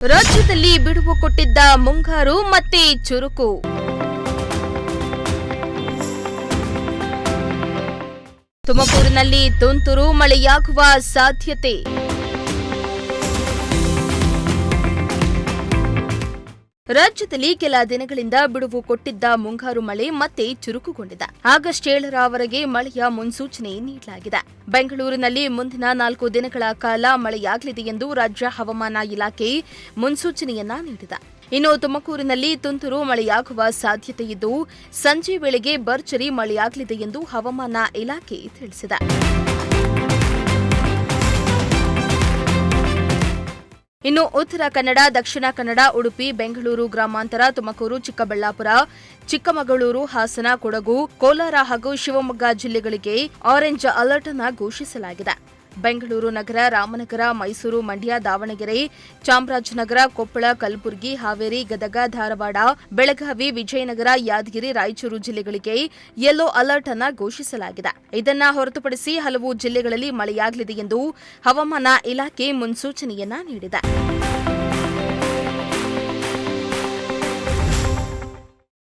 ರಾಜ್ಯದಲ್ಲಿ ಬಿಡುವು ಕೊಟ್ಟಿದ್ದ ಮುಂಗಾರು ಮತ್ತೆ ಚುರುಕು. ತುಮಕೂರಿನಲ್ಲಿ ತುಂತುರು ಮಳೆಯಾಗುವ ಸಾಧ್ಯತೆ. ರಾಜ್ಯದಲ್ಲಿ ಕೆಲ ದಿನಗಳಿಂದ ಬಿಡುವು ಕೊಟ್ಟಿದ್ದ ಮುಂಗಾರು ಮಳೆ ಮತ್ತೆ ಚುರುಕುಗೊಂಡಿದೆ. ಆಗಸ್ಟ್ 7ರವರೆಗೆ ಮಳೆಯ ಮುನ್ಸೂಚನೆ ನೀಡಲಾಗಿದೆ. ಬೆಂಗಳೂರಿನಲ್ಲಿ ಮುಂದಿನ 4 ದಿನಗಳ ಕಾಲ ಮಳೆಯಾಗಲಿದೆ ಎಂದು ರಾಜ್ಯ ಹವಾಮಾನ ಇಲಾಖೆ ಮುನ್ಸೂಚನೆಯನ್ನ ನೀಡಿದೆ. ಇನ್ನು ತುಮಕೂರಿನಲ್ಲಿ ತುಂತುರು ಮಳೆಯಾಗುವ ಸಾಧ್ಯತೆಯಿದ್ದು, ಸಂಜೆ ವೇಳೆಗೆ ಭರ್ಜರಿ ಮಳೆಯಾಗಲಿದೆ ಎಂದು ಹವಾಮಾನ ಇಲಾಖೆ ತಿಳಿಸಿದೆ. ಇನ್ನು ಉತ್ತರ ಕನ್ನಡ, ದಕ್ಷಿಣ ಕನ್ನಡ, ಉಡುಪಿ, ಬೆಂಗಳೂರು ಗ್ರಾಮಾಂತರ, ತುಮಕೂರು, ಚಿಕ್ಕಬಳ್ಳಾಪುರ, ಚಿಕ್ಕಮಗಳೂರು, ಹಾಸನ, ಕೊಡಗು, ಕೋಲಾರ ಹಾಗೂ ಶಿವಮೊಗ್ಗ ಜಿಲ್ಲೆಗಳಿಗೆ ಆರೆಂಜ್ ಅಲರ್ಟ್ ಅನ್ನು ಘೋಷಿಸಲಾಗಿದೆ. ಬೆಂಗಳೂರು ನಗರ, ರಾಮನಗರ, ಮೈಸೂರು, ಮಂಡ್ಯ, ದಾವಣಗೆರೆ, ಚಾಮರಾಜನಗರ, ಕೊಪ್ಪಳ, ಕಲಬುರಗಿ, ಹಾವೇರಿ, ಗದಗ, ಧಾರವಾಡ, ಬೆಳಗಾವಿ, ವಿಜಯನಗರ, ಯಾದಗಿರಿ, ರಾಯಚೂರು ಜಿಲ್ಲೆಗಳಿಗೆ ಯೆಲ್ಲೋ ಅಲರ್ಟ್ ಅನ್ನು ಘೋಷಿಸಲಾಗಿದೆ. ಇದನ್ನ ಹೊರತುಪಡಿಸಿ ಹಲವು ಜಿಲ್ಲೆಗಳಲ್ಲಿ ಮಳೆಯಾಗಲಿದೆ ಎಂದು ಹವಾಮಾನ ಇಲಾಖೆ ಮುನ್ಸೂಚನೆಯನ್ನ ನೀಡಿದೆ.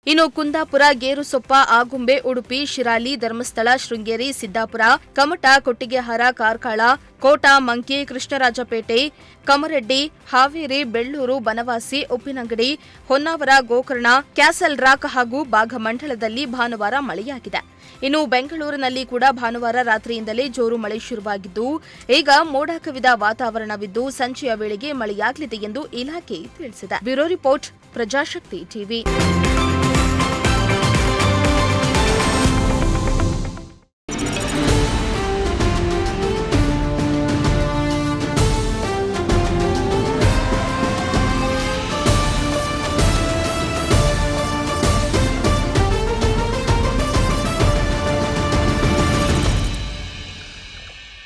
ಇನ್ನು ಕುಂದಾಪುರ, ಗೇರುಸೊಪ್ಪ, ಆಗುಂಬೆ, ಉಡುಪಿ, ಶಿರಾಲಿ, ಧರ್ಮಸ್ಥಳ, ಶೃಂಗೇರಿ, ಸಿದ್ದಾಪುರ, ಕಮಟ, ಕೊಟ್ಟಿಗೆಹಾರ, ಕಾರ್ಕಳ, ಕೋಟ, ಮಂಕಿ, ಕೃಷ್ಣರಾಜಪೇಟೆ, ಕಮರೆಡ್ಡಿ, ಹಾವೇರಿ, ಬೆಳ್ಳೂರು, ಬನವಾಸಿ, ಉಪ್ಪಿನಂಗಡಿ, ಹೊನ್ನಾವರ, ಗೋಕರ್ಣ, ಕ್ಯಾಸಲ್ ರಾಕ್ ಹಾಗೂ ಭಾಗಮಂಡಲದಲ್ಲಿ ಭಾನುವಾರ ಮಳೆಯಾಗಿದೆ. ಇನ್ನು ಬೆಂಗಳೂರಿನಲ್ಲಿ ಕೂಡ ಭಾನುವಾರ ರಾತ್ರಿಯಿಂದಲೇ ಜೋರು ಮಳೆ ಶುರುವಾಗಿದ್ದು, ಈಗ ಮೋಡ ಕವಿದ ವಾತಾವರಣವಿದ್ದು ಸಂಜೆಯ ವೇಳೆಗೆ ಮಳೆಯಾಗಲಿದೆ ಎಂದು ಇಲಾಖೆ ತಿಳಿಸಿದೆ. Bureau report, Prajashakti TV.